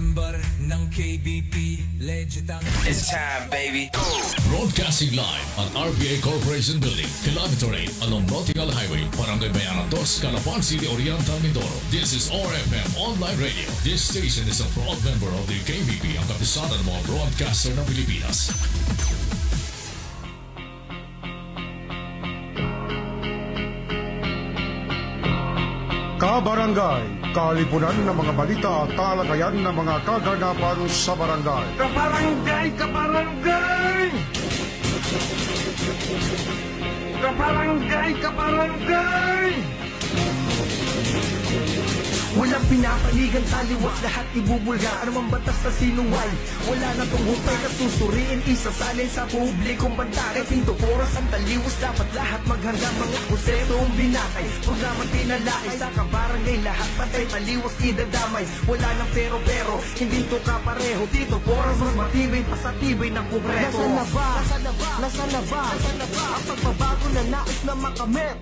member ng KBP, legit ang... It's time, baby. Broadcasting live at RPA Corporation Building, Kilometer 8 along Nautical Highway, Barangay Bayanan 2, Calapan City, Oriental, Mindoro. This is RFM Online Radio. This station is a proud member of the KBP, ang kabisada ng mga broadcaster ng Pilipinas. Kabarangay, kalipunan ng mga balita at talakayan ng mga kaganapan sa barangay. Kabarangay! Kabarangay! Kabarangay! Kabarangay! Walang pinapanigan, taliwas, lahat ibubulga. Anumang batas na sinuway, wala na tong hupay na susuriin. Isasalin sa publikong banta. Kay Pinto Poras ang taliwas, dapat lahat maghanda. Mga kusetong binatay, programang pinalakay. Sa kabarangay lahat patay, taliwas idadamay. Wala nang pero-pero, hindi to kapareho. Tito Poras mas matibay pa sa tibay ng kongreso. Nasaan na ba? Nasaan na ba? Nasaan na ba? Nasaan na ba? Ang pagbabago na nais na makamit.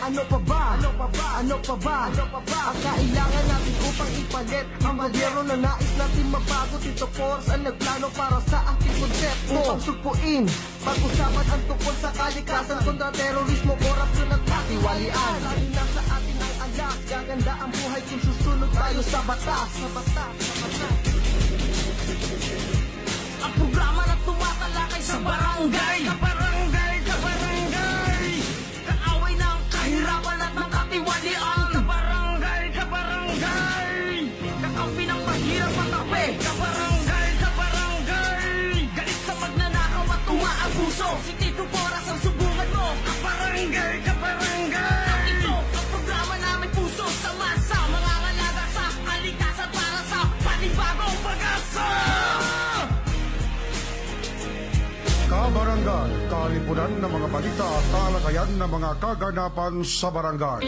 Ano pa ba? Ano pa ba? Ano pa ba? Ano pa ba? Ang kailangan natin upang ipalit ang gobyerno na nais natin mabago. Tito Poras ang nagplano para sa ating konsepto. Upang sugpuin, pag-usapan ang tungkol sa kalikasan kontra terorismo, korupsyon at katiwalian. Lagi na sa atin ang alak, gaganda ang buhay kung susunod tayo sa batas. Ang programa na tumatalakay sa barangay. Kabarangay, kabarangay, kaaway ng kahirapan at ng katiwalian. Kabarangay, kabarangay, kakampi ng mahirap at tabi. Kabarangay, kabarangay, galit sa magnanakaw at umaabuso. Si Tito Poras ang sumbungan mo. Kabarangay, kabarangay, ito ang programa na may puso sa masa. Mga ngalaga sa kalikasan para sa panibagong pag-asa. Kabarangay, kalipunan ng mga balita at talakayan ng mga kaganapan sa barangay.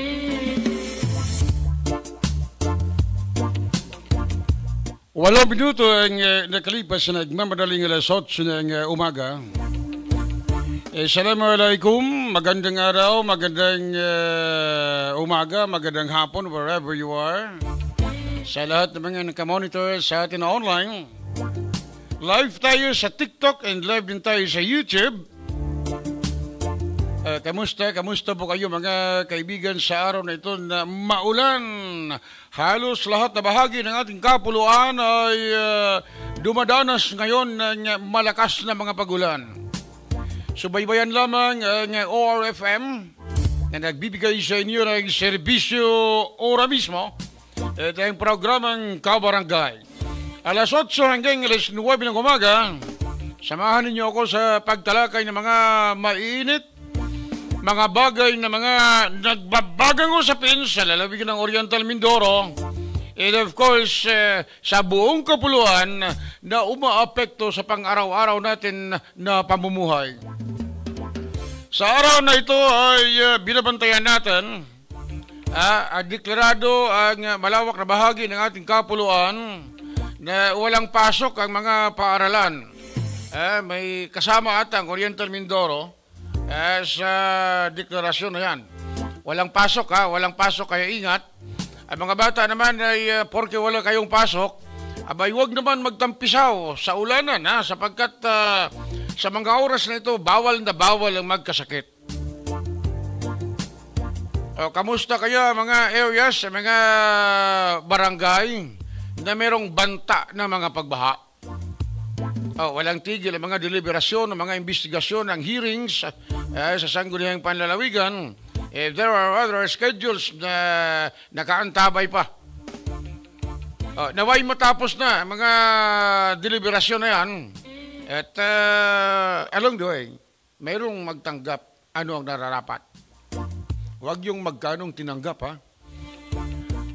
Walong minuto ang nakalipas na nagmamadaling alas 8 ng umaga. Assalamualaikum, magandang araw, magandang umaga, magandang hapon, wherever you are. Sa lahat ng mga nakamonitor sa atin online. Live tayo sa TikTok and live din tayo sa YouTube. Kamusta po kayo mga kaibigan sa araw na ito na maulan? Halos lahat na bahagi ng ating kapuluan ay dumadanas ngayon ng malakas na mga pagulan. Subaybayan lamang ang ORFM na nagbibigay sa inyo ng serbisyo ora mismo. Ito ang programang Kabarangay. Alas 8 hanggang alas 9 ng umaga, samahan ninyo ako sa pagtalakay ng mga mainit, mga bagay na mga nagbabagang usapin sa lalawigan ng Oriental Mindoro, and of course, sa buong kapuluan na umaapekto sa pang-araw-araw natin na pamumuhay. Sa araw na ito ay binabantayan natin, deklarado ang malawak na bahagi ng ating kapuluan na walang pasok ang mga paaralan. May kasama ata ang Oriental Mindoro sa deklarasyon na yan. Walang pasok walang pasok, kaya ingat. Ang mga bata naman ay porke wala kayong pasok, abay huwag naman magtampisaw sa ulanan sapagkat sa mga oras na ito bawal na bawal ang magkasakit. Kamusta kaya mga areas, mga barangay na merong banta ng mga pagbaha? Walang tigil ang mga deliberasyon, ang mga investigasyon, ang hearings sa sangguniang panlalawigan. There are other schedules na nakaantabay pa. Naway matapos na ang mga deliberasyon na yan. At along the way, mayroong magtanggap ano ang nararapat. Huwag yung magkanong tinanggap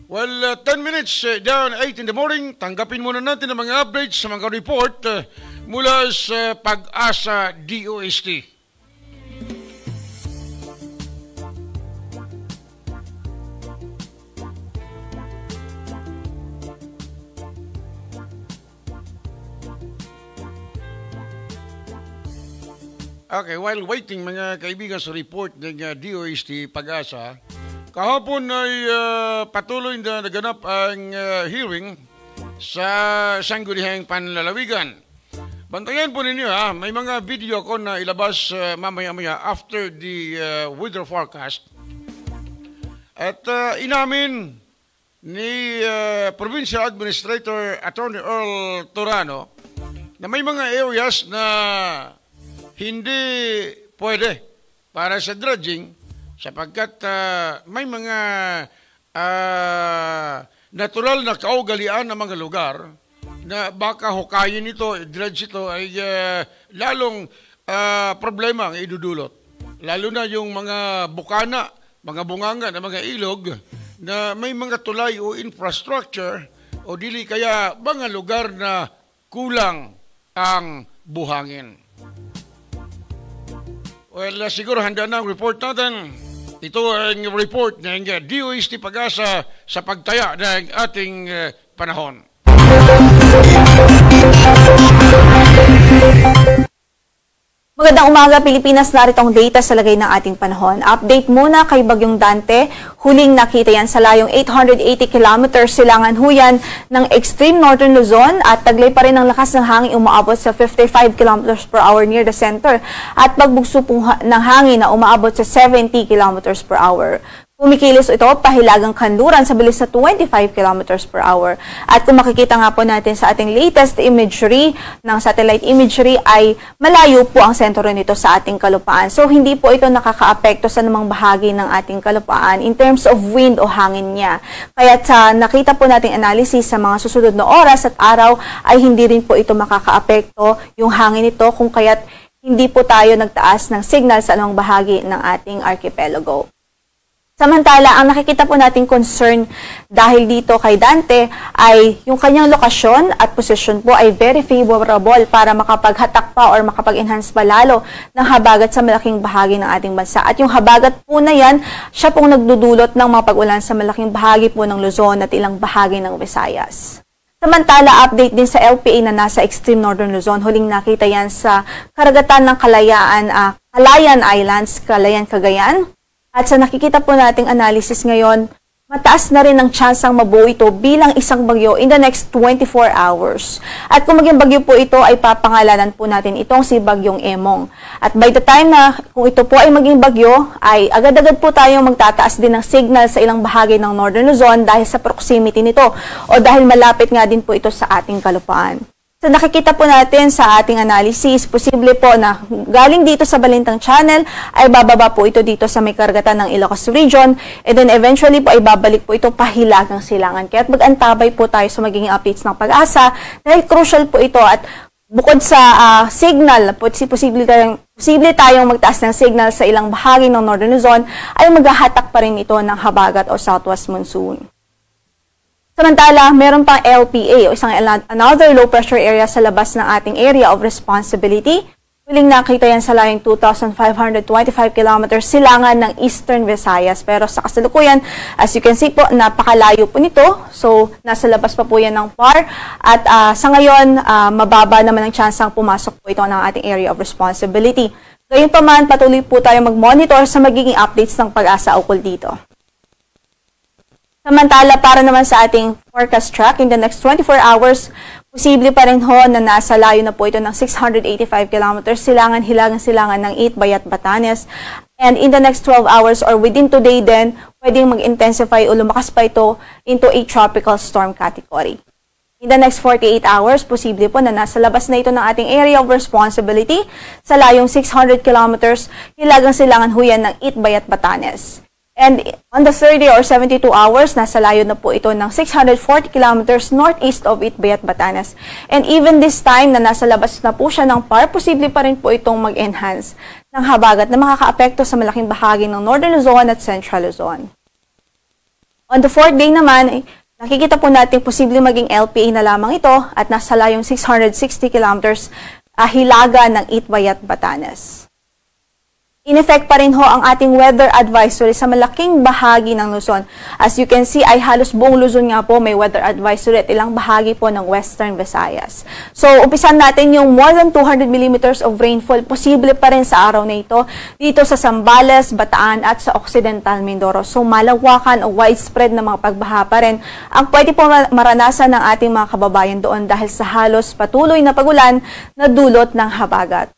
Well, 10 minutes down 8 in the morning, tanggapin muna natin ang mga updates sa mga report mula sa Pag-asa DOST. Okay, while waiting mga kaibigan sa report ng DOST Pag-asa, kahapon ay patuloy na naganap ang hearing sa sangguniang panlalawigan. Bantayan po ninyo ha, may mga video ko na ilabas mamaya-maya after the weather forecast. At inamin ni Provincial Administrator Attorney Earl Turano na may mga areas na hindi pwede para sa dredging sapagkat may mga natural na kaugalian ng mga lugar na baka hukayin ito, dredge ito ay lalong problema ang idudulot. Lalo na yung mga bukana, mga bunganga na mga ilog na may mga tulay o infrastructure o dili kaya mga lugar na kulang ang buhangin. Well, siguro handa na ang report natin. Ito ang report ng DOST Pag-asa sa pagtaya ng ating panahon. Magandang umaga Pilipinas, narito ang data sa lagay ng ating panahon. Update muna kay Bagyong Dante. Huling nakita yan sa layong 880 kilometers silangan huyan ng extreme northern Luzon at taglay pa rin ang lakas ng hangin umaabot sa 55 kilometers per hour near the center at pagbugso ng hangin na umaabot sa 70 kilometers per hour. Kumikilos ito pahilagang kanluran sa bilis na 25 kilometers per hour. At kung makikita nga po natin sa ating latest imagery ng satellite imagery ay malayo po ang sentro nito sa ating kalupaan. So hindi po ito nakakaapekto sa namang bahagi ng ating kalupaan in terms of wind o hangin niya. Kaya sa nakita po nating analysis sa mga susunod na oras at araw ay hindi rin po ito makakaapekto yung hangin nito kung kaya't hindi po tayo nagtaas ng signal sa anumang bahagi ng ating archipelago. Samantala, ang nakikita po nating concern dahil dito kay Dante ay yung kanyang lokasyon at posisyon po ay very favorable para makapaghatak pa or makapag-enhance pa lalo ng habagat sa malaking bahagi ng ating bansa. At yung habagat po na yan, siya pong nagdudulot ng mga pag-ulan sa malaking bahagi po ng Luzon at ilang bahagi ng Visayas. Samantala, update din sa LPA na nasa extreme northern Luzon. Huling nakita yan sa karagatan ng Calayan Islands, Calayan, Cagayan. At sa nakikita po nating analysis ngayon, mataas na rin ang tsansang mabuo ito bilang isang bagyo in the next 24 hours. At kung maging bagyo po ito, ay papangalanan po natin itong si Bagyong Emong. At by the time na kung ito po ay maging bagyo, ay agad-agad po tayong magtataas din ng signal sa ilang bahagi ng Northern Luzon dahil sa proximity nito o dahil malapit nga din po ito sa ating kalupaan. So nakikita po natin sa ating analysis, posible po na galing dito sa Balintang Channel ay bababa po ito dito sa may karagatan ng Ilocos Region and then eventually po ay babalik po ito pahilagang silangan. Kaya mag-antabay po tayo sa magiging updates ng Pag-asa dahil crucial po ito at bukod sa signal, posible tayong magtaas ng signal sa ilang bahagi ng Northern Luzon ay maghahatak pa rin ito ng habagat o southwest monsoon. Samantala, meron pang LPA o isang another low pressure area sa labas ng ating area of responsibility. Huling nakita yan sa layong 2,525 kilometers silangan ng Eastern Visayas. Pero sa kasalukuyan, as you can see po, napakalayo po nito. So, nasa labas pa po yan ng PAR. At sa ngayon, mababa naman ang tsansang pumasok po ito ng ating area of responsibility. Gayunpaman, patuloy po tayo mag-monitor sa magiging updates ng Pag-asa ukol dito. Samantala, para naman sa ating forecast track, in the next 24 hours, posible pa rin ho na nasa layo na po ito ng 685 kilometers hilagang silangan ng Itbay at Batanes. And in the next 12 hours or within today din, pwedeng mag-intensify o lumakas pa ito into a tropical storm category. In the next 48 hours, posible po na nasa labas na ito ng ating area of responsibility sa layong 600 kilometers hilagang silangan huyan ng Itbay at Batanes. And on the 30 or 72 hours, nasa layo na po ito ng 640 kilometers northeast of Itbay at Batanes. And even this time na nasa labas na po siya ng PAR, posible pa rin po itong mag-enhance ng habagat na makakaapekto sa malaking bahagi ng Northern Luzon at Central Luzon. On the 4th day naman, nakikita po natin posible maging LPA na lamang ito at nasa layong 660 kilometers hilaga ng Itbay at Batanes. In effect pa rin ho ang ating weather advisory sa malaking bahagi ng Luzon. As you can see, ay halos buong Luzon nga po may weather advisory at ilang bahagi po ng Western Visayas. So, umpisan natin yung more than 200 millimeters of rainfall. Posible pa rin sa araw na ito dito sa Zambales, Bataan at sa Occidental Mindoro. So, malawakan o widespread na mga pagbaha pa rin ang pwede po maranasan ng ating mga kababayan doon dahil sa halos patuloy na pagulan na dulot ng habagat.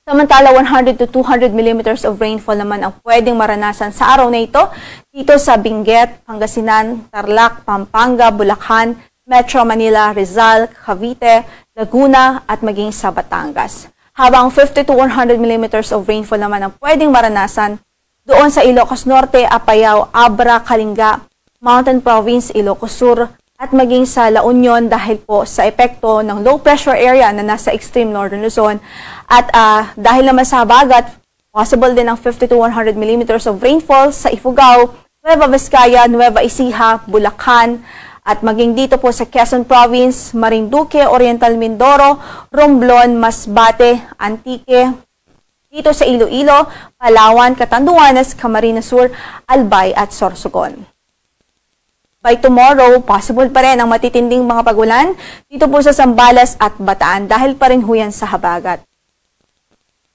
Samantala, 100 to 200 millimeters of rainfall naman ang pwedeng maranasan sa araw na ito dito sa Benguet, Pangasinan, Tarlac, Pampanga, Bulacan, Metro Manila, Rizal, Cavite, Laguna at maging sa Batangas. Habang 50 to 100 millimeters of rainfall naman ang pwedeng maranasan doon sa Ilocos Norte, Apayao, Abra, Kalinga, Mountain Province, Ilocos Sur, at maging sa La Union dahil po sa epekto ng low pressure area na nasa extreme northern Luzon. At dahil naman sa habagat, possible din ang 50 to 100 millimeters of rainfall sa Ifugao, Nueva Vizcaya, Nueva Ecija, Bulacan, at maging dito po sa Quezon Province, Marinduque, Oriental Mindoro, Romblon, Masbate, Antique, dito sa Iloilo, Palawan, Catanduanes, Camarines Sur, Albay at Sorsogon. By tomorrow, possible pa rin ang matitinding mga pagulan dito po sa Zambales at Bataan dahil pa rin huyan sa habagat.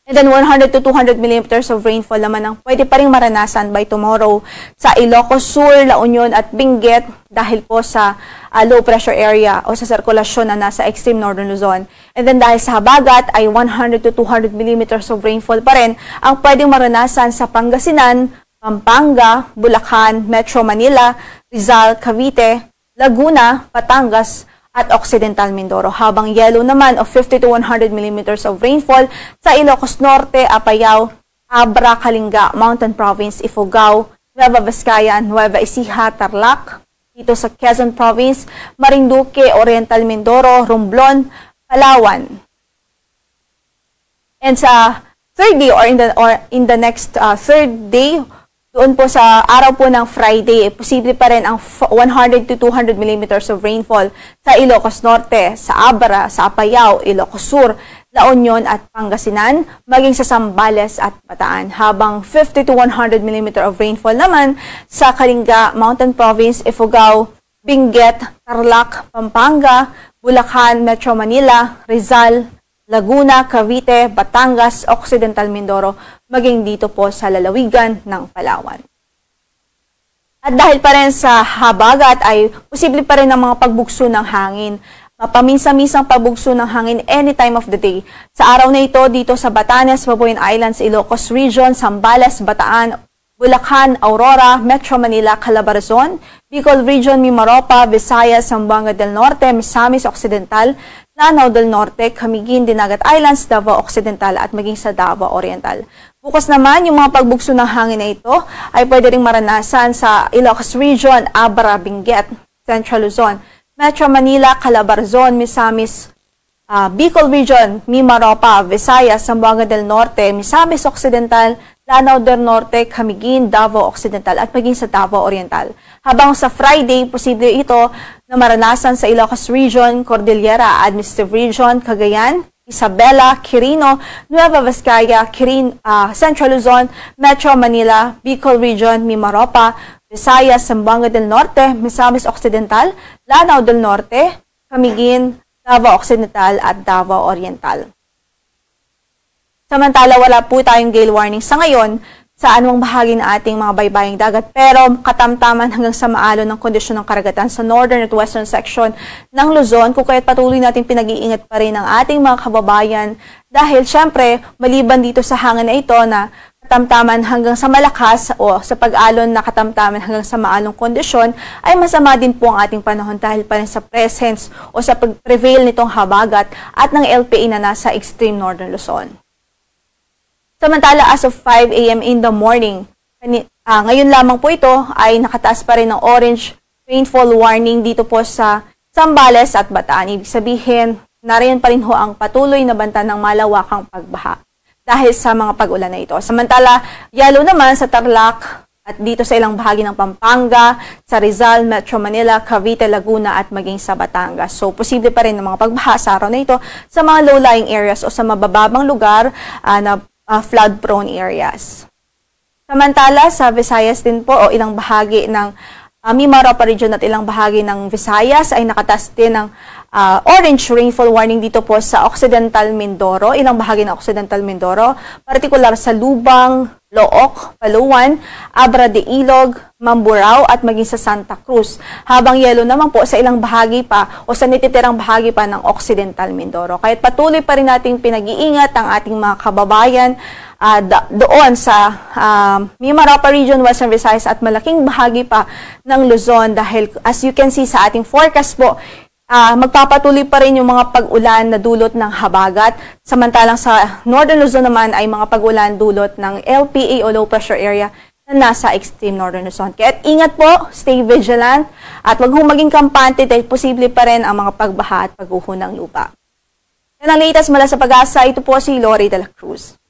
And then 100 to 200 millimeters of rainfall naman ang pwede pa rin maranasan by tomorrow sa Ilocos Sur, La Union at Benguet dahil po sa low pressure area o sa sirkulasyon na nasa extreme northern Luzon. And then dahil sa habagat ay 100 to 200 millimeters of rainfall pa rin ang pwedeng maranasan sa Pangasinan, Pampanga, Bulacan, Metro Manila, Rizal, Cavite, Laguna, Batangas, at Occidental Mindoro. Habang yellow naman of 50 to 100 millimeters of rainfall sa Ilocos Norte, Apayao, Abra, Kalinga, Mountain Province, Ifugao, Nueva Vizcaya, Nueva Ecija, Tarlac, dito sa Quezon Province, Marinduque, Oriental Mindoro, Romblon, Palawan. And sa third day or in the next third day, doon po sa araw po ng Friday, posible pa rin ang 100 to 200 millimeters of rainfall sa Ilocos Norte, sa Abra, sa Apayao, Ilocos Sur, La Union at Pangasinan, maging sa Zambales at Bataan. Habang 50 to 100 millimeter of rainfall naman sa Kalinga, Mountain Province, Ifugao, Benguet, Tarlac, Pampanga, Bulacan, Metro Manila, Rizal, Laguna, Cavite, Batangas, Occidental Mindoro, maging dito po sa lalawigan ng Palawan. At dahil pa rin sa habagat ay posible pa rin ang mga pagbugso ng hangin. Paminsan-minsang pagbugso ng hangin any time of the day. Sa araw na ito, dito sa Batanes, Babuyan Islands, Ilocos Region, Zambales, Bataan, Bulacan, Aurora, Metro Manila, Calabarzon, Bicol Region, Mimaropa, Visayas, Zamboanga del Norte, Misamis Occidental, Lanao del Norte, Camiguin, Dinagat Islands, Davao Occidental at maging sa Davao Oriental. Bukas naman, yung mga pagbugso ng hangin na ito ay pwede ring maranasan sa Ilocos Region, Abra, Benguet, Central Luzon, Metro Manila, Calabarzon, Misamis, Bicol Region, Mimaropa, Visayas, Zamboanga del Norte, Misamis Occidental, Lanao del Norte, Camiguin, Davao Occidental at maging sa Davao Oriental. Habang sa Friday, posible ito na maranasan sa Ilocos Region, Cordillera, Administrative Region, Cagayan, Isabela, Quirino, Nueva Vizcaya, Central Luzon, Metro Manila, Bicol Region, Mimaropa, Visayas, Zamboanga del Norte, Misamis Occidental, Lanao del Norte, Camiguin, Davao Occidental at Davao Oriental. Samantala, wala po tayong gale warning sa ngayon sa anumang bahagi ng ating mga baybaying dagat, pero katamtaman hanggang sa maalon ng kondisyon ng karagatan sa northern at western section ng Luzon, kung kaya't patuloy natin pinag-iingat pa rin ang ating mga kababayan dahil syempre, maliban dito sa hangin na ito na katamtaman hanggang sa malakas o sa pag-alon na katamtaman hanggang sa maalong kondisyon, ay masama din po ang ating panahon dahil pa rin sa presence o sa pag-prevail nitong habagat at ng LPA na nasa extreme northern Luzon. Samantala, as of 5 a.m. in the morning, ngayon lamang po ito ay nakataas pa rin ng orange rainfall warning dito po sa Zambales at Bataan. Ibig sabihin, nariyan pa rin ho ang patuloy na banta ng malawakang pagbaha dahil sa mga pag-ulan na ito. Samantala, yellow naman sa Tarlac at dito sa ilang bahagi ng Pampanga, sa Rizal, Metro Manila, Cavite, Laguna at maging sa Batangas. So, posible pa rin ng mga pagbaha sa araw na ito sa mga low-lying areas o sa mabababang lugar na flood-prone areas. Samantala, sa Visayas din po o ilang bahagi ng Mimaropa region at ilang bahagi ng Visayas ay nakatas din ng orange rainfall warning dito po sa Occidental Mindoro, ilang bahagi ng Occidental Mindoro, partikular sa Lubang, Look, Paluan, Abra de Ilog, Mamburao at maging sa Santa Cruz. Habang yellow naman po sa ilang bahagi pa o sa natitirang bahagi pa ng Occidental Mindoro. Kahit patuloy pa rin nating pinag-iingat ang ating mga kababayan doon sa Mimaropa region, Western Visayas at malaking bahagi pa ng Luzon dahil as you can see sa ating forecast po, magpapatuloy pa rin yung mga pag-ulan na dulot ng habagat. Samantalang sa Northern Luzon naman ay mga pag-ulan dulot ng LPA o low pressure area na nasa extreme Northern Luzon. Kaya ingat po, stay vigilant at wag hong maging kampante dahil posible pa rin ang mga pagbaha at pagguho ng lupa. Yan ang latest mula sa Pag-asa. Ito po si Lori de la Cruz.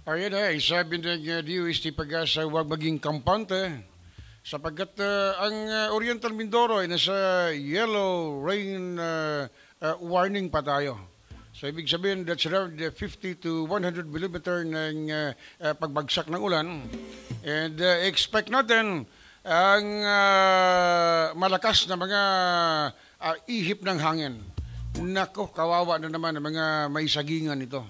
Ayan sabi ng DOST Pag-asa, huwag maging kampante sapagkat ang Oriental Mindoro ay nasa yellow rain warning pa tayo. So ibig sabihin that's around 50 to 100 mm ng pagbagsak ng ulan. And expect natin ang malakas na mga ihip ng hangin. Nako, kawawa na naman ang mga may sagingan ito.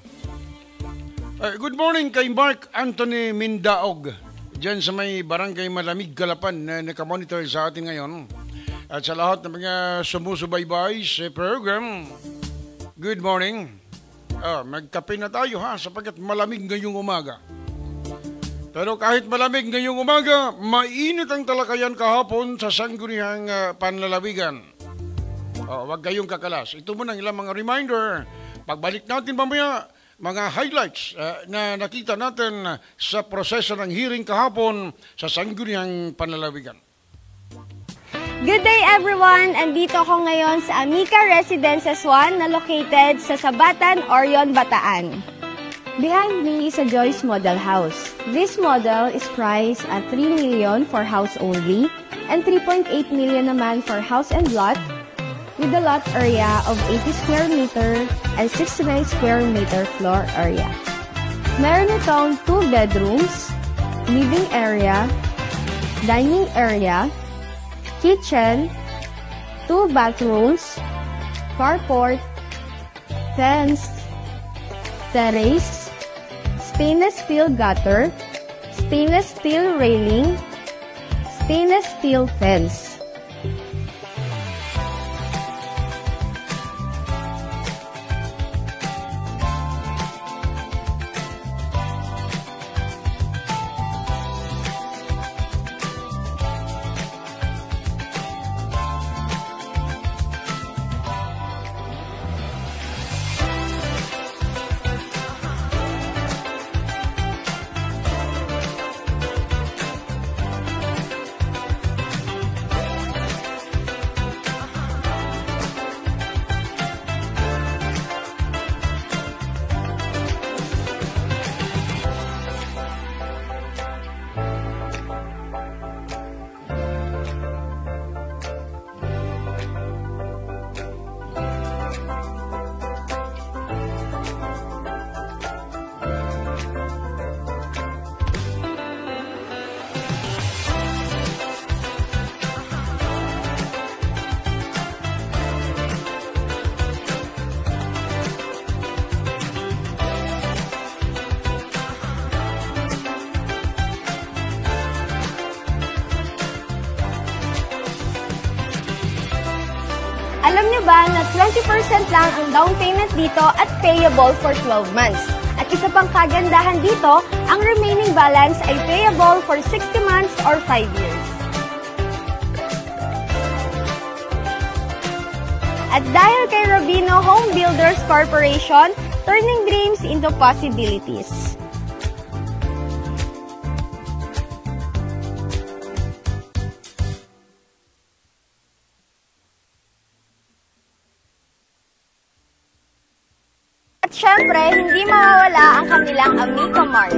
Good morning kay Mark Anthony Mindaog dyan sa may Barangay Malamig, Galapan na nakamonitor sa atin ngayon. At sa lahat ng mga sumusubaybay sa program, good morning. Magkape na tayo sapagkat malamig ngayong umaga. Pero kahit malamig ngayong umaga, mainit ang talakayan kahapon sa sangguniang panlalawigan. Huwag kayong kakalas. Ito muna ilang mga reminder. Pagbalik natin mamaya, mga highlights na nakita natin sa proseso ng hearing kahapon sa sangguniang panlalawigan. Good day everyone! Andito ako ngayon sa Amica Residences 1 na located sa Sabatan, Orion, Bataan. Behind me is a Joyce Model House. This model is priced at 3 million for house only and 3.8 million naman for house and lot, with a lot area of 80 square meter and 69 square meter floor area. Meron itong 2 bedrooms, living area, dining area, kitchen, 2 bathrooms, carport, fence, terrace, stainless steel gutter, stainless steel railing, stainless steel fence. Alam niyo ba na 20% lang ang down payment dito at payable for 12 months? At isa pang kagandahan dito, ang remaining balance ay payable for 60 months or 5 years. At dahil kay Robino Home Builders Corporation, turning dreams into possibilities. At syempre, hindi mawawala ang kanilang Amica Mart.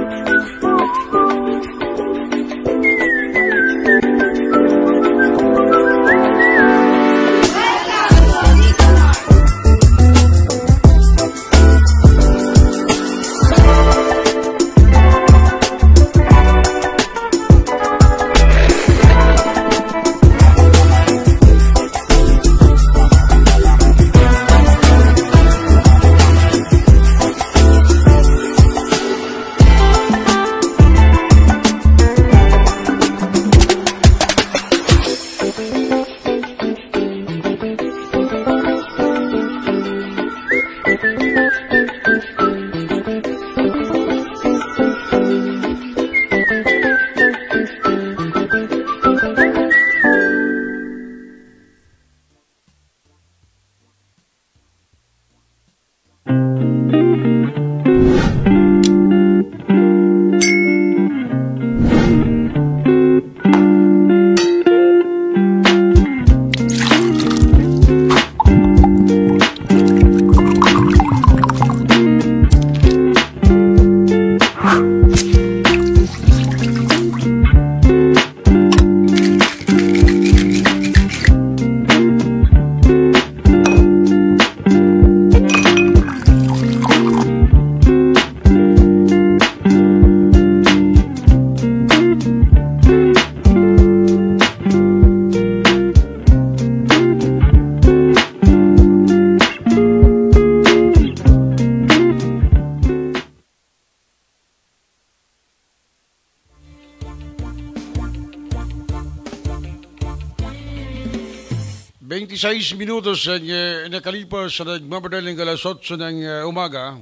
26 minutos ang nakalipas sa nagmamadaling alas 8 ng umaga.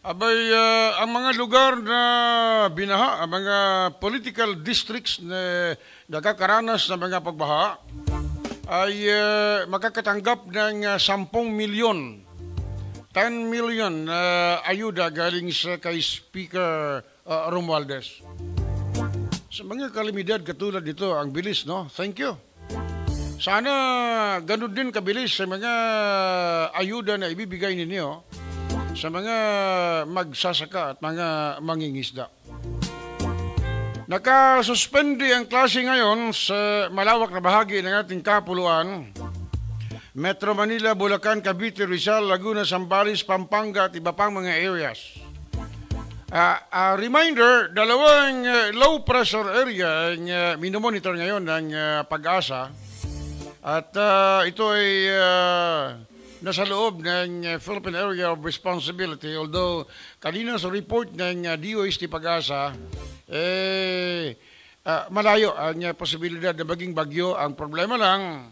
Abay, ang mga lugar na binaha, ang mga political districts na nakakaranas ng mga pagbaha ay makakatanggap ng 10 milyon. 10 million ayuda galing sa kay Speaker Romualdez. Sa mga kalamidad katulad nito, ang bilis, no? Thank you. Sana ganun din kabilis sa mga ayuda na ibibigay ninyo sa mga magsasaka at mga mangingisda. Nakasuspende ang klase ngayon sa malawak na bahagi ng ating kapuluan. Metro Manila, Bulacan, Cavite, Rizal, Laguna, Zambales, Pampanga at iba pang mga areas. Reminder, dalawang low pressure area ang minomonitor ngayon ng Pag-asa at ito ay nasa loob ng Philippine Area of Responsibility, although kanina sa report ng DOST Pag-asa malayo ang posibilidad na maging bagyo. Ang problema lang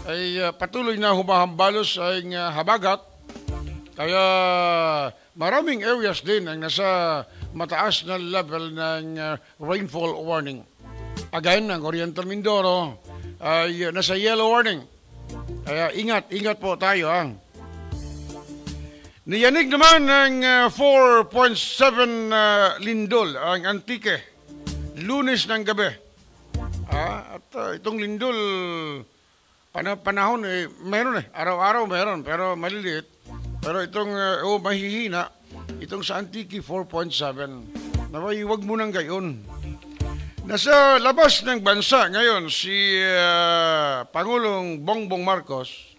ay patuloy na humahambalos ang habagat, kaya maraming areas din ang nasa mataas na level ng rainfall warning. Again, ang Oriental Mindoro ay nasa yellow warning. Kaya ingat po tayo. Niyanig naman ng 4.7 lindol ang Antique, Lunes ng gabi. At itong lindol, panahon meron araw-araw meron, pero maliliit. Pero itong mahihina, itong sa Antique 4.7. Naway, huwag mo nang gayon. Nasa labas ng bansa ngayon si Pangulong Bongbong Marcos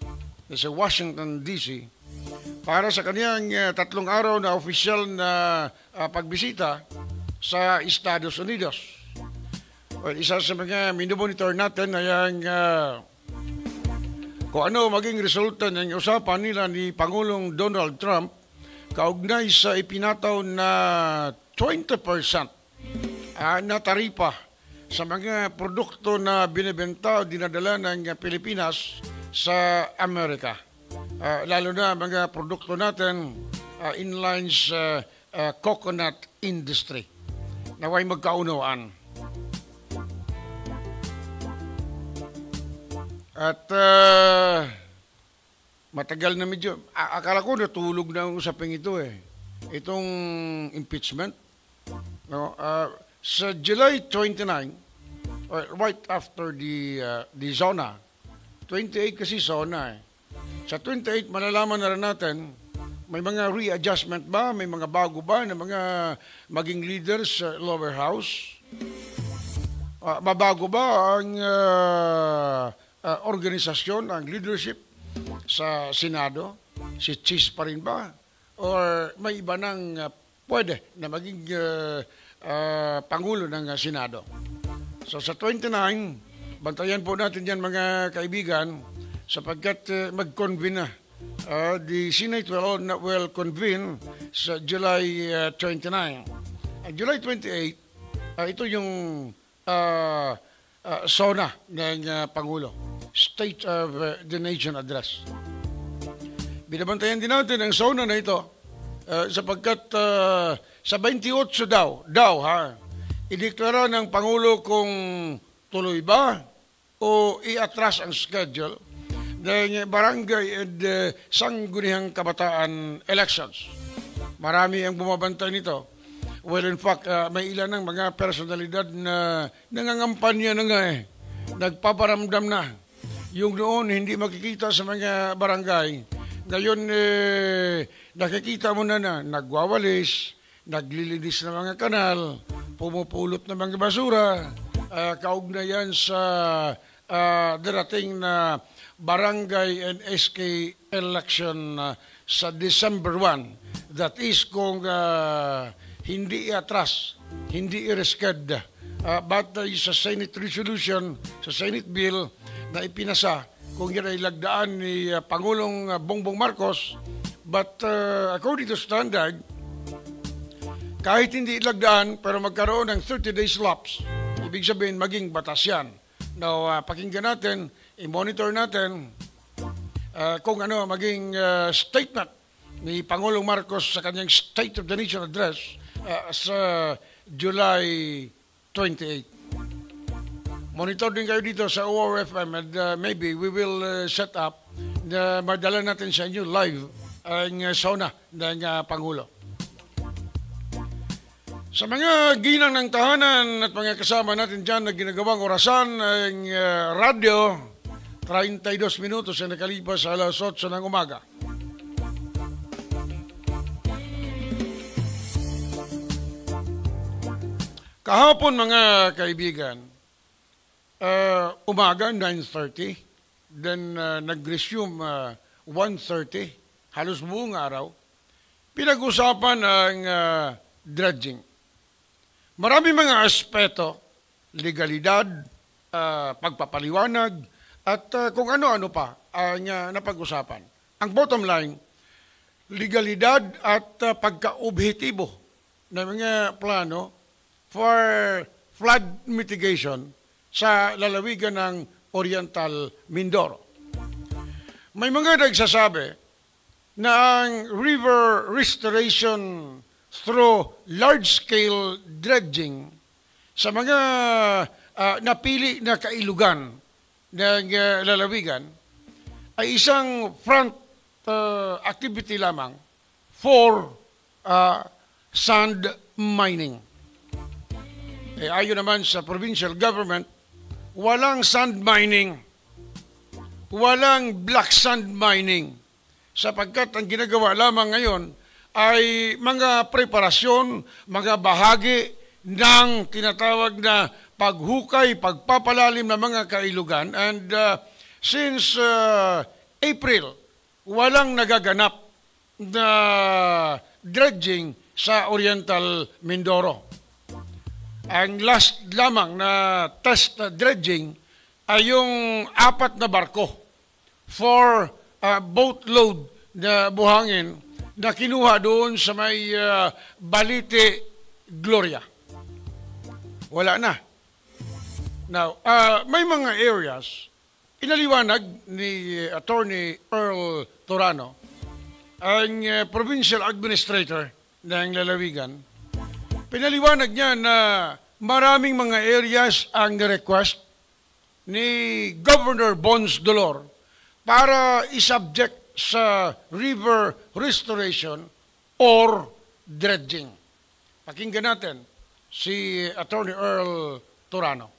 sa Washington, D.C. para sa kaniyang 3 araw na opisyal na pagbisita sa Estados Unidos. Well, isa sa mga minomonitor natin ay ang kung ano maging resulta ng usapan nila ni Pangulong Donald Trump kaugnay sa ipinataw na 20% na taripa sa mga produkto na binibenta o dinadala ng Pilipinas sa Amerika. Lalo na mga produkto natin inline sa coconut industry. Naway magkaunawaan. At matagal na medyo, akala ko natulog na ang usaping ito itong impeachment. No, sa July 29, right after the zona, 28 kasi zona Sa 28, malalaman na rin natin, may mga readjustment ba, may mga bago ba na mga maging leaders sa lower house? Mabago ba ang organisasyon, ang leadership sa Senado? Si Cheese pa rin ba? Or may iba nang pwede na maging Pangulo ng Senado? So sa 29, bantayan po natin yan mga kaibigan sapagkat mag-convene na. The Senate will convene sa July 29. July 28, ito yung SONA ng Pangulo, State of the Nation Address. Binabantayan din natin ang SONA na ito sapagkat sa 28 daw ideklara ng Pangulo kung tuloy ba o iatras ang schedule ng barangay and sangguniang kabataan elections. Marami ang bumabantay nito. Well, in fact, may ilan ng mga personalidad na nangangampanya na nga nagpaparamdam na. Yung noon hindi makikita sa mga barangay. Ngayon, nakikita mo na nagwawalis, naglilinis ng mga kanal, pumupulot ng mga basura, kaugnayan sa darating na barangay and SK election sa December 1. That is kung hindi iatras, hindi i-resced, batay sa Senate resolution, sa Senate bill na ipinasa kung yan ay lagdaan ni Pangulong Bongbong Marcos. But according to standard, kahit hindi ilagdaan pero magkaroon ng 30 days lapse ibig sabihin maging batas yan. Now, pakinggan natin, i-monitor natin kung ano maging statement ni Pangulong Marcos sa kanyang State of the Nation address sa July 28. Monitor din kayo dito sa ORFM and maybe we will set up na madala natin sa inyo live ang sauna ng Pangulo. Sa mga ginang ng tahanan at mga kasama natin dyan na ginagawang orasan ang radyo, 32 minutos na nakalipas sa alas 8 ng umaga. Kahapon mga kaibigan, umaga 9:30, then nag-resume 1:30, halos buong araw, pinag-usapan ang dredging. Marami mga aspeto, legalidad, pagpapaliwanag, at kung ano-ano pa ang napag-usapan. Ang bottom line, legalidad at pagka-objektibo ng mga plano for flood mitigation sa lalawigan ng Oriental Mindoro. May mga nagsasabi na ang river restoration through large-scale dredging sa mga napili na kailugan ng lalawigan ay isang front activity lamang for sand mining. Ayon naman sa provincial government, walang sand mining, walang black sand mining, sapagkat ang ginagawa lamang ngayon ay mga preparasyon, mga bahagi ng tinatawag na paghukay, pagpapalalim ng mga kailugan. And since April, walang nagaganap na dredging sa Oriental Mindoro. Ang last lamang na test dredging ay yung 4 na barko for boatload na buhangin na kinuha doon sa may Balite, Gloria. Wala na. Now, may mga areas, inaliwanag ni Attorney Earl Torano, ang provincial administrator ng lalawigan. Pinaliwanag niya na maraming mga areas ang request ni Governor Bons Dolor para isubject sa river restoration or dredging. Pakinggan natin si Attorney Earl Torano.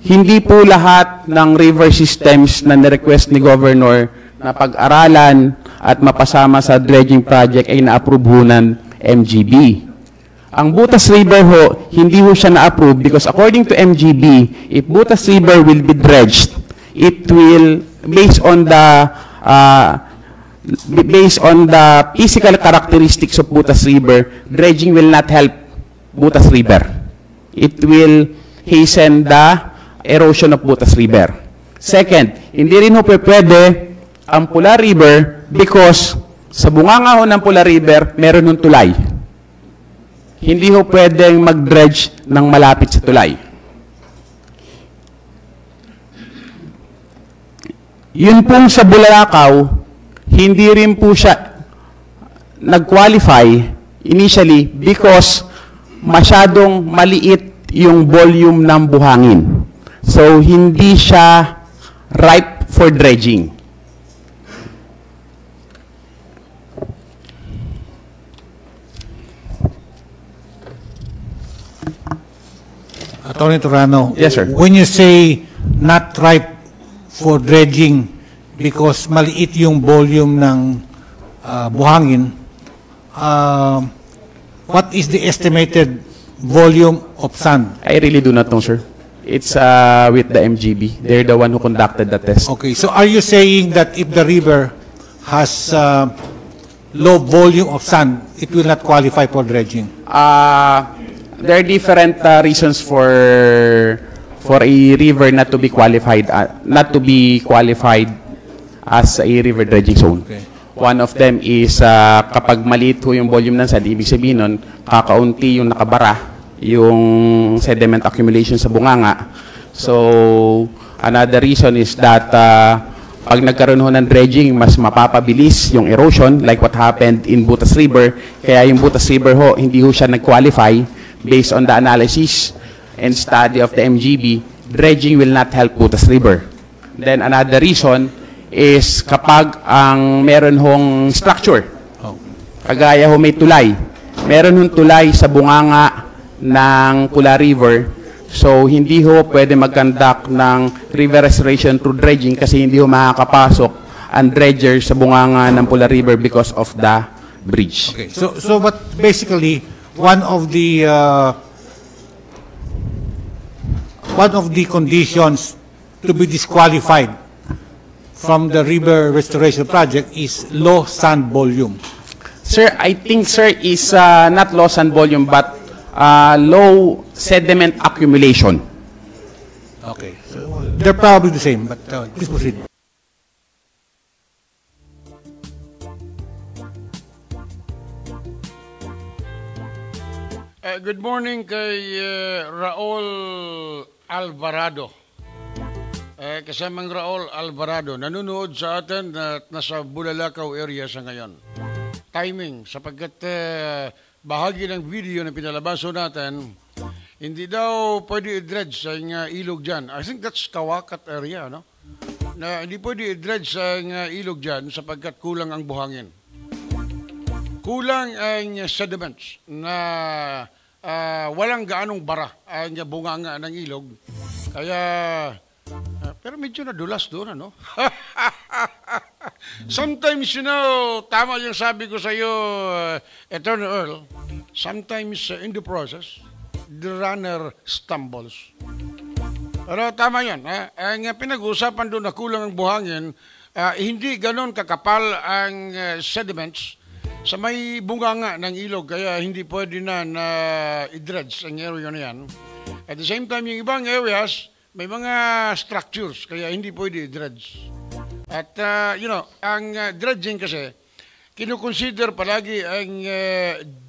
Hindi po lahat ng river systems na nirequest ni Governor na pag-aralan at mapasama sa dredging project ay na-approve ho ng MGB. Ang Butas River ho, hindi ho siya na-approve because according to MGB, if Butas River will be dredged, it will, based on the physical characteristics of Butas River, dredging will not help Butas River. It will hasten the erosion of Butas River. Second, hindi rin ho pwede ang Pula River because sa bunganga ho ng Pula River, meron ng tulay. Hindi ho pwedeng mag-dredge ng malapit sa tulay. Yun pong sa Bulalakaw, hindi rin po siya nag-qualify initially because masyadong maliit yung volume ng buhangin. So, hindi siya ripe for dredging. Attorney Torano, yes, sir. When you say not ripe for dredging because maliit yung volume ng buhangin, what is the estimated volume of sand? I really do not know, sir. It's with the MGB. They're the one who conducted the test. Okay, so are you saying that if the river has low volume of sand, it will not qualify for dredging? There are different reasons for a river not to be qualified as a river dredging zone. Okay. One of them is kapag maliit ho yung volume ng sand, ibig sabihin nun, kakaunti yung nakabara yung sediment accumulation sa bunganga. So, another reason is that pag nagkaroon ho ng dredging, mas mapapabilis yung erosion like what happened in Butas River. Kaya yung Butas River ho, hindi ho siya nag-qualify based on the analysis and study of the MGB. Dredging will not help Butas River. Then another reason is kapag ang meron hong structure, kagaya ho may tulay, meron hong tulay sa bunganga ng Pula River, so hindi ho pwede mag-conduct ng river restoration through dredging kasi hindi ho makakapasok ang dredger sa bunganga ng Pula River because of the bridge. Okay. So but basically one of the conditions to be disqualified from the river restoration project is low sand volume. Sir, I think, sir, is not low sand volume, but low sediment accumulation. Okay. So they're probably the same, but please proceed. Good morning kay Raul Alvarado. Kasamang Raul Alvarado, nanonood sa atin at nasa Bulalakaw area sa ngayon. Timing, sapagkat bahagi ng video na pinalabaso natin, hindi daw pwede i-dredge sa ilog dyan. I think that's Kawakat area, no? Na hindi pwede i-dredge sa ilog dyan sapagkat kulang ang buhangin. Kulang ang sediments na walang gaanong bara ang bunganga ng ilog. Kaya, pero medyo nadulas doon, ano? Sometimes, you know, tama yung sabi ko sa iyo, Attorney Earl, sometimes in the process, the runner stumbles. Pero tama yan. Ang pinag-uusapan doon na kulang ang buhangin, hindi ganon kakapal ang sediments sa may bunganga ng ilog, kaya hindi pwede na i-dredge ang area na yan. At the same time, yung ibang areas, may mga structures, kaya hindi pwede i-dredge. At, you know, ang dredging kasi, kinukonsider palagi ang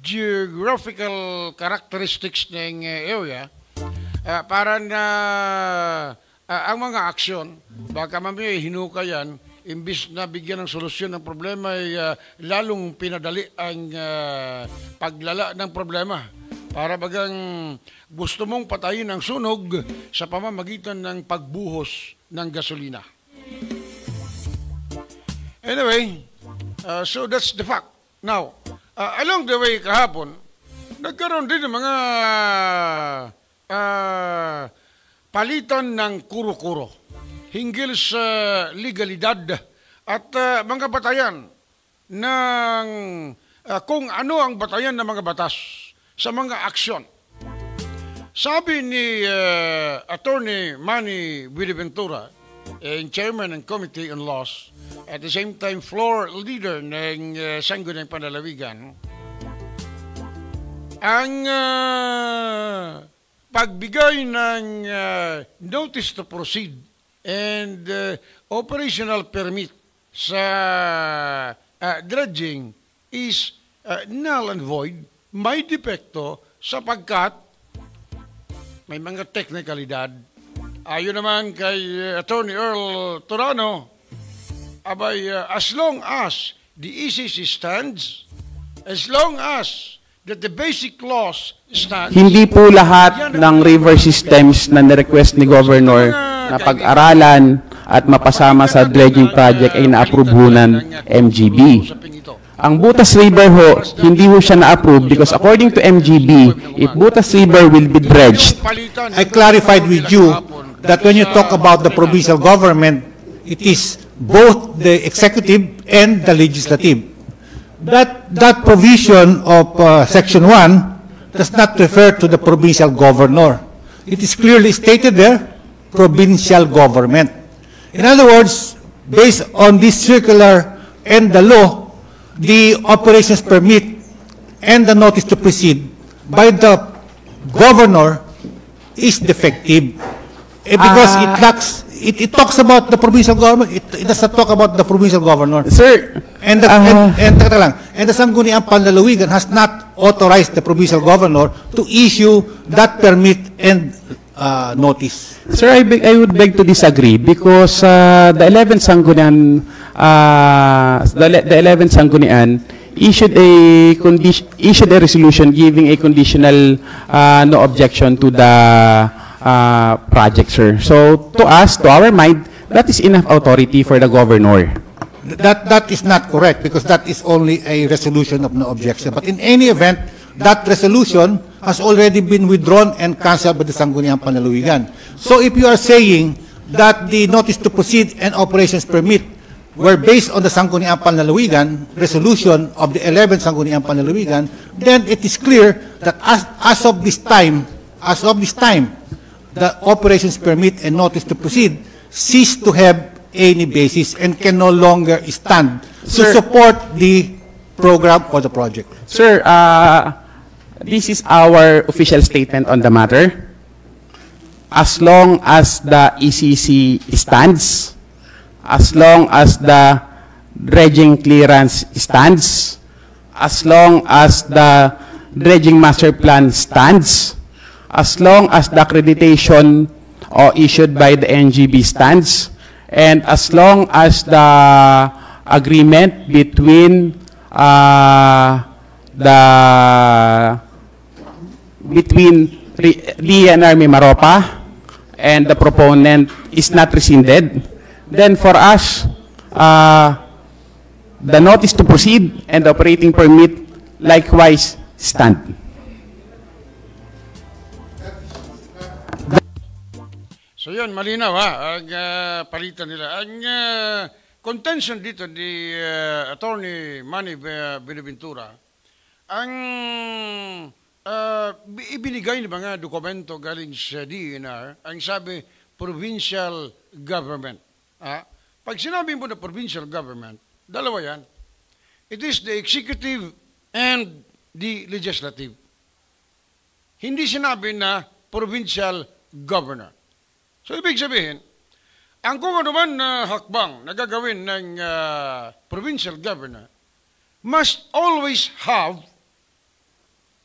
geographical characteristics ng area para na ang mga aksyon, baka mamaya hinuka yan, imbis na bigyan ng solusyon ng problema ay lalong pinadali ang paglala ng problema. Para bagang gusto mong patayin ang sunog sa pamamagitan ng pagbuhos ng gasolina. Anyway, so that's the fact. Now, along the way kahapon, nagkaroon din ng mga palitan ng kuro-kuro hinggil sa legalidad at mga batayan ng kung ano ang batayan ng mga batas sa mga aksyon. Sabi ni Attorney Manny Buenaventura, Chairman ng Committee on Laws, at the same time floor leader ng Sangguniang Panlalawigan, ang pagbigay ng notice to proceed and operational permit sa dredging is null and void, may depekto sapagkat may mga teknikalidad. Ayon naman kay Attorney Earl Turano, abay, as long as the ECC stands, as long as that the basic laws stands, hindi po lahat ng river systems na nirequest ni Governor na pag-aralan at mapasama sa dredging project ay na-approve ho ng MGB. Ang Butas River ho, hindi ho siya na-approve because according to MGB, if Butas River will be dredged. I clarified with you that when you talk about the provincial government, it is both the executive and the legislative. That provision of Section 1 does not refer to the provincial governor. It is clearly stated there, provincial government. In other words, based on this circular and the law, the operations permit and the notice to proceed by the governor is defective. Because it lacks, it talks about the provincial government, it does not talk about the provincial governor. Sir, And the Sangguniang Panlalawigan has not not authorize the provincial governor to issue that permit and notice. Sir, I would beg to disagree because the 11th Sanggunian issued a resolution giving a conditional no objection to the project, sir. So to us, to our mind, that is enough authority for the governor. That is not correct because that is only a resolution of no objection. But in any event, that resolution has already been withdrawn and cancelled by the Sangguniang Panlalawigan. So if you are saying that the notice to proceed and operations permit were based on the Sangguniang Panlalawigan resolution of the 11th Sangguniang Panlalawigan, then it is clear that as of this time, the operations permit and notice to proceed cease to have any basis and can no longer stand to support the program or the project. Sir, this is our official statement on the matter. As long as the ECC stands, as long as the dredging clearance stands, as long as the dredging master plan stands, as long as the accreditation issued by the NGB stands, and as long as the agreement between DNR Mimaropa and the proponent is not rescinded, then for us, the notice to proceed and the operating permit likewise stand. So yun, malinaw ha, ang palitan nila. Ang contention dito ni Attorney Manny Benaventura, ang ibinigay ng mga dokumento galing sa DNR, ang sabi, provincial government. Pag sinabi mo na provincial government, dalawa yan. It is the executive and the legislative. Hindi sinabi na provincial governor. So, ibig sabihin, ang kung ano man na hakbang na gagawin ng provincial governor must always have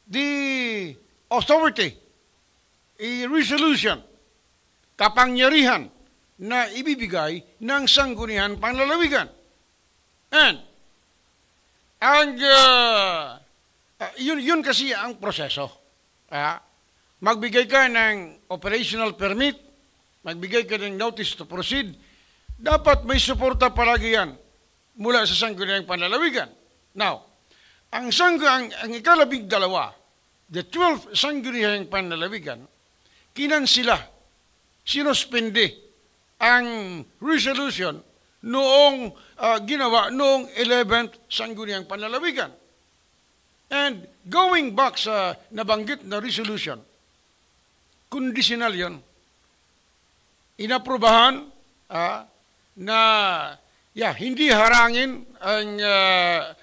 the authority, a resolution, kapangyarihan na ibibigay ng Sangguniang Panlalawigan. And, yun kasi ang proseso. Magbigay ka ng operational permit, magbigay ka ng notice to proceed, dapat may suporta palagi yan mula sa Sangguniang Panlalawigan. Now, ang ikalabing dalawa, the 12th Sangguniang Panlalawigan, kinansila, sinuspende ang resolution noong ginawa noong 11th Sangguniang Panlalawigan. And going back sa nabanggit na resolution, conditional yon. Inaprubahan na hindi harangin ang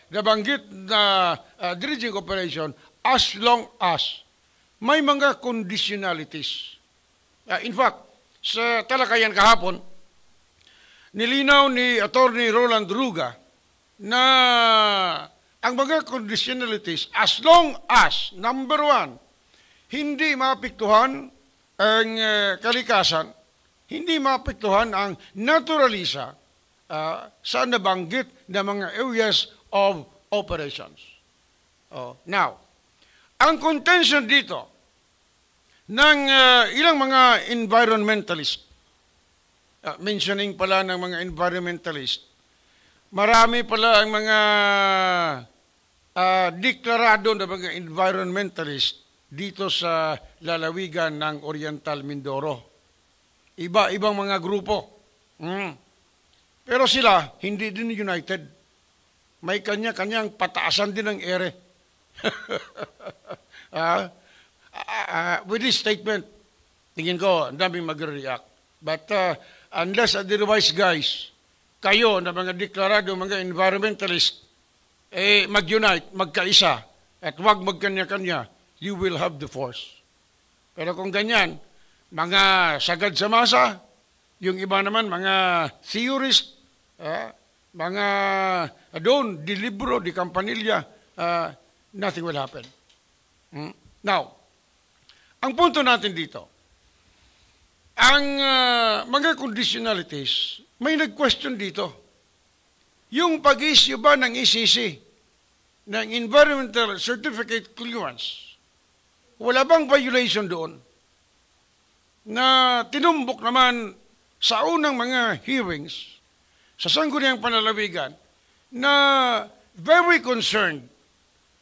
nabanggit na dredging operation as long as may mga conditionalities. In fact, sa talakayan kahapon, nilinaw ni Attorney Roland Ruga na ang mga conditionalities as long as, number one, hindi maapektuhan ang kalikasan, hindi maapektuhan ang naturalisa sa nabanggit na mga areas of operations. Now, ang contention dito ng ilang mga environmentalist, mentioning pala ng mga environmentalist, marami pala ang mga deklarado na mga environmentalist dito sa lalawigan ng Oriental Mindoro. Iba-ibang mga grupo. Pero sila, hindi din united. May kanya-kanyang pataasan din ng ere. With this statement, tingin ko, ang daming mag-react. But unless otherwise, guys, kayo na mga deklarado, mga environmentalist, mag-unite, magkaisa, at huwag magkanya-kanya, you will have the force. Pero kung ganyan, mga sagad sa masa, yung iba naman, mga theorist, mga doon, di libro, di kampanilya, nothing will happen. Now, ang punto natin dito, ang mga conditionalities, may nag-question dito. Yung pag-issue ba ng ECC, ng Environmental Certificate Clearance, wala bang violation doon? Na tinumbok naman sa unang mga hearings, sa sangguniang panlalawigan, na very concerned,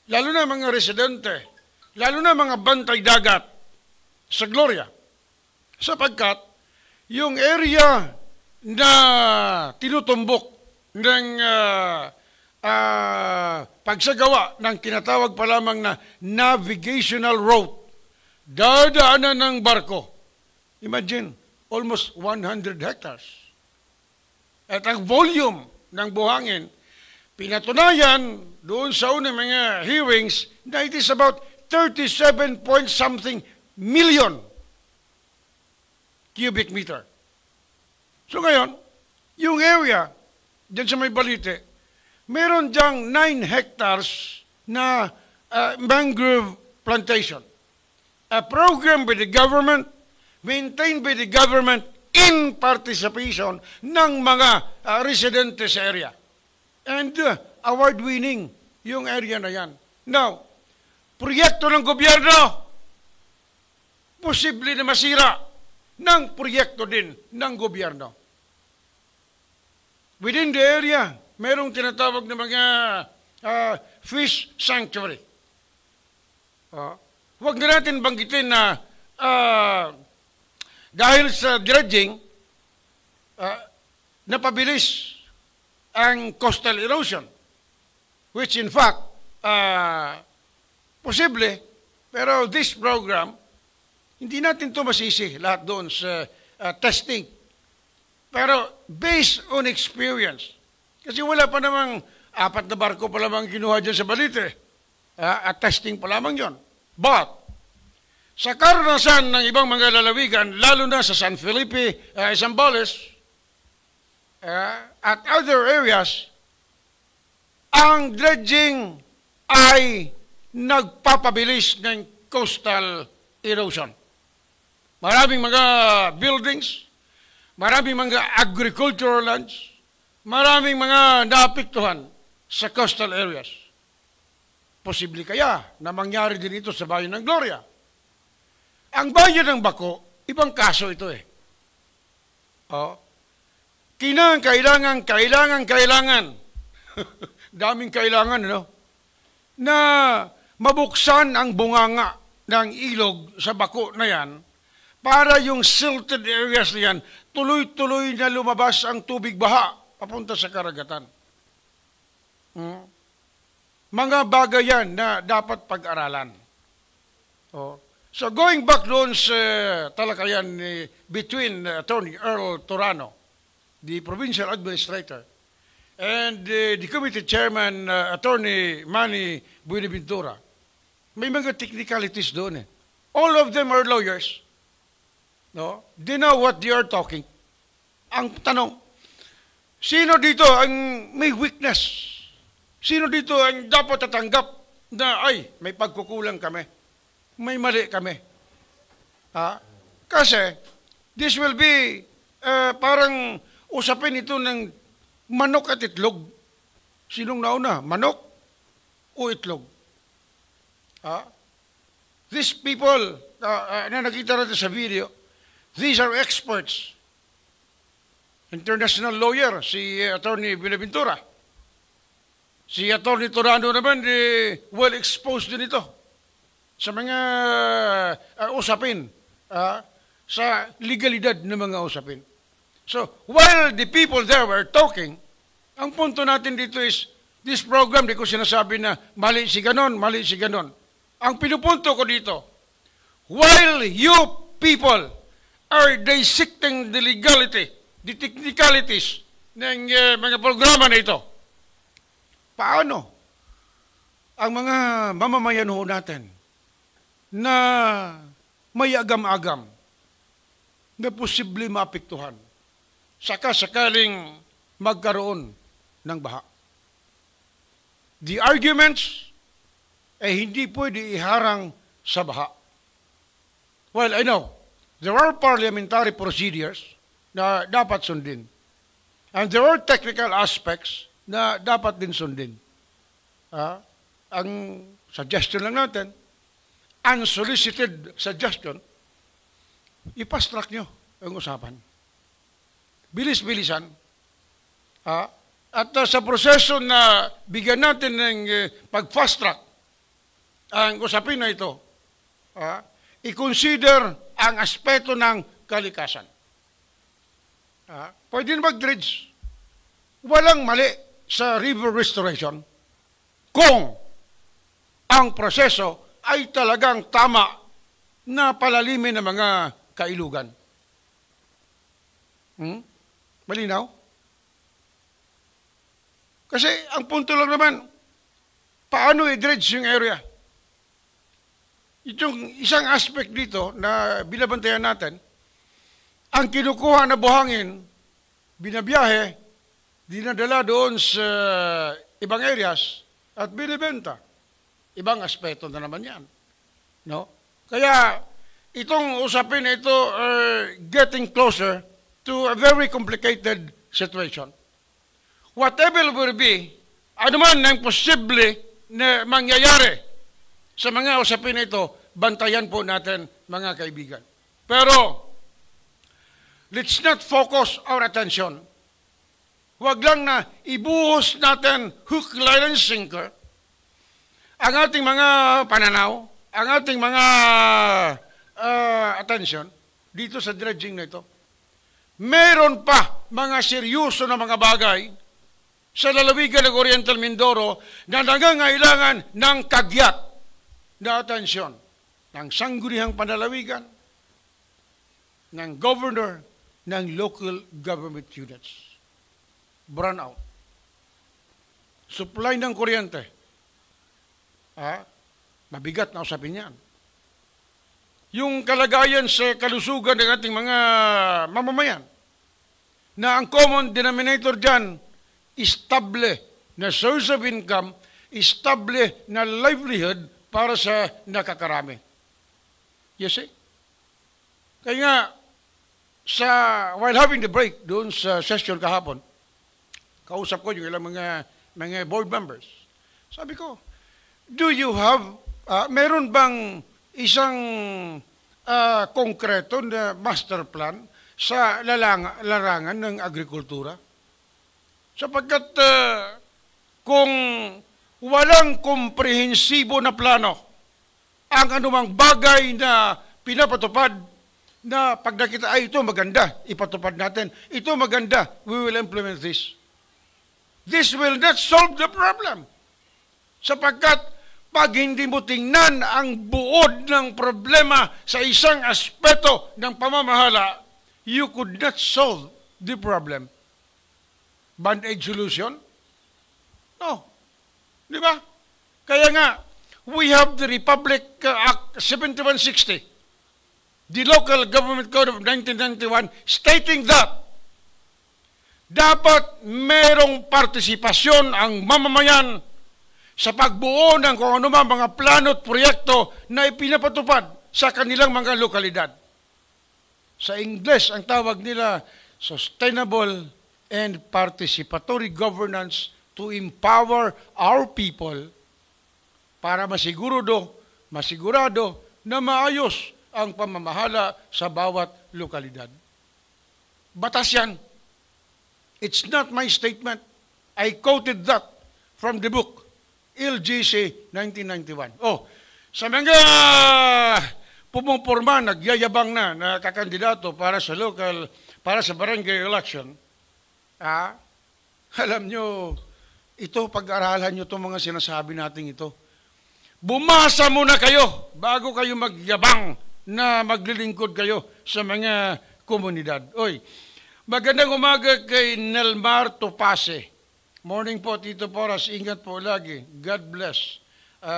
lalo na mga residente, lalo na mga bantay dagat sa Gloria, sapagkat yung area na tinutumbok ng pagsagawa ng tinatawag pa lamang na navigational route, dadaanan ng barko. Imagine, almost 100 hectares. At ang volume ng buhangin, pinatunayan doon sa unang mga hearings na it is about 37 point something million cubic meter. So ngayon, yung area, dyan sa may Balite, meron dyang 9 hectares na mangrove plantation. A program by the government, maintained by the government in participation ng mga residente sa area. And award-winning yung area na yan. Now, proyekto ng gobyerno, posible na masira ng proyekto din ng gobyerno. Within the area, merong tinatawag na mga fish sanctuary. Huwag na natin banggitin na dahil sa dredging, napabilis ang coastal erosion, which in fact, posible, pero this program, hindi natin ito masisi lahat doon sa testing. Pero based on experience, kasi wala pa namang 4 na barko pa lamang kinuha dyan sa Balite, at testing pa lamang yon. But, sa karanasan ng ibang mga lalawigan, lalo na sa San Felipe, Zambales, at other areas, ang dredging ay nagpapabilis ng coastal erosion. Maraming mga buildings, maraming mga agricultural lands, maraming mga naapektuhan sa coastal areas. Posible kaya na mangyari din ito sa Bayan ng Gloria? Ang Bayan ng Bako, ibang kaso ito eh. Kailangan. Daming kailangan, no? Na mabuksan ang bunganga ng ilog sa Bako na yan para yung silted areas na yan, tuloy-tuloy na lumabas ang tubig baha papunta sa karagatan. Mga bagay yan na dapat pag-aralan. So going back doon sa talakayan between Attorney Earl Torano, the provincial administrator, and the committee chairman, Attorney Manny Buenaventura, may mga technicalities doon eh. All of them are lawyers. No? They know what they are talking. Ang tanong, sino dito ang may weakness? Sino dito ang dapat tatanggap na, ay, may pagkukulang kami, may mali kami? Kasi, this will be parang usapin ito ng manok at itlog. Sinong nauna? Manok o itlog? These people na nakita natin sa video, these are experts. International lawyer, si Attorney Buenaventura. Si Attorney Torano naman, well exposed din ito sa mga usapin, sa legalidad ng mga usapin. So, while the people there were talking, ang punto natin dito is, this program, di ko sinasabi na mali si ganon. Ang pinupunto ko dito, while you people are dissecting the legality, the technicalities ng mga programa na ito, paano ang mga mamamayan ho natin na may agam-agam na posible maapektuhan saka sakaling magkaroon ng baha? The arguments hindi pwede iharang sa baha. Well, I know, there are parliamentary procedures na dapat sundin. And there are technical aspects na dapat din sundin. Ang suggestion lang natin, unsolicited suggestion, i-fast track nyo ang usapan. Bilis-bilisan. At sa proseso na bigyan natin ng pag-fast track ang usapin na ito, i-consider ang aspeto ng kalikasan. Pwede na mag-dredge. Walang mali sa river restoration kung ang proseso ay talagang tama na palalimin ng mga kailugan. Malinaw? Kasi ang punto lang naman, paano i-dredge yung area? Itong isang aspect dito na binabantayan natin, ang kinukuha na buhangin, binabiyahe, dinadala doon sa ibang areas at binibenta. Ibang aspeto na naman yan. No? Kaya itong usapin na ito getting closer to a very complicated situation. Whatever will be, anuman ang posible na mangyayari sa mga usapin na ito, bantayan po natin, mga kaibigan. Pero, let's not focus our attention. Huwag lang na ibuhos natin hook, line, and sinker ang ating mga pananaw, ang ating mga attention dito sa dredging na ito. Meron pa mga seryoso na mga bagay sa lalawigan ng Oriental Mindoro na nangangailangan ng kagyat na atensyon ng sangguniang panlalawigan, ng governor, ng local government units. Brownout. Supply ng kuryente. Mabigat na usapin yan. Yung kalagayan sa kalusugan ng ating mga mamamayan na ang common denominator dyan, stable na source of income, stable na livelihood para sa nakakarami. Yes, eh? Kaya nga, while having the break doon sa session kahapon, kausap ko yung ilang mga board members. Sabi ko, do you have, meron bang isang konkreto na master plan sa larangan ng agrikultura? Sapagkat kung walang komprehensibo na plano ang anumang bagay na pinapatupad na pag nakita, ay ito maganda, ipatupad natin, ito maganda, we will implement this. This will not solve the problem. Sapagkat pag hindi mo tingnan ang buod ng problema sa isang aspeto ng pamamahala, you could not solve the problem. Band-aid solution? No. Di ba? Kaya nga, we have the Republic Act 7160, the Local Government Code of 1991, stating that dapat merong partisipasyon ang mamamayan sa pagbuo ng kung ano mga plano at proyekto na ipinapatupad sa kanilang mga lokalidad. Sa Ingles, ang tawag nila, sustainable and participatory governance to empower our people para masigurado na maayos ang pamamahala sa bawat lokalidad. Batas yan. It's not my statement. I quoted that from the book, LGC 1991. Sa mga pumupurma, nagyayabang na kakandidato para sa barangay election, alam nyo, ito, pag-aralan nyo itong mga sinasabi natin ito. Bumasa muna kayo bago kayo magyabang na maglilingkod kayo sa mga komunidad. Magandang umaga kay Nelmar Topase. Morning po, Tito Porras. Ingat po lagi. God bless.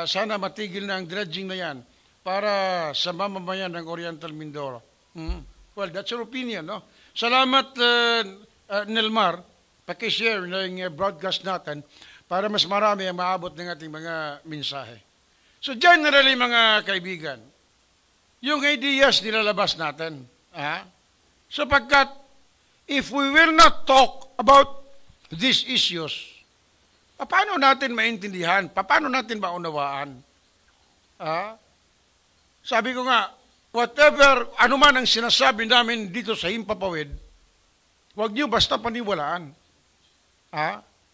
Sana matigil na ang dredging na yan para sa mamamayan ng Oriental Mindoro. Well, that's your opinion, no? Salamat, Nelmar. Pakishare ng broadcast natin para mas marami ang maabot ng ating mga mensahe. So generally mga kaibigan, yung ideas nilalabas natin. Sapagkat if we will not talk about these issues, paano natin maintindihan? Paano natin maunawaan? Sabi ko nga, whatever, anuman ang sinasabi namin dito sa Himpapawid, huwag niyo basta paniwalaan.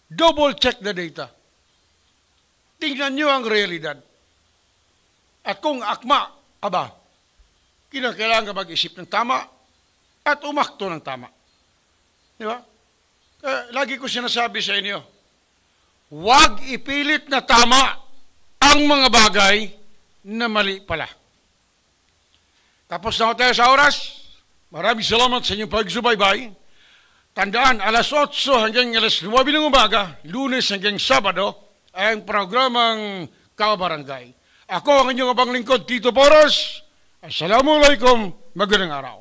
Double check the data. Tingnan niyo ang realidad. At kung akma, kinakailangan mag-isip ng tama at umakto ng tama. Di ba? Lagi ko sinasabi sa inyo, huwag ipilit na tama ang mga bagay na mali pala. Tapos na tayo sa oras. Maraming salamat sa inyong pagsubaybay. Tandaan, alas 8 hanggang alas 9 ng umaga, Lunes hanggang Sabado, ay ang programang Kabarangay. Ako ang inyong abang lingkod, Tito Poros. Assalamualaikum. Magandang araw.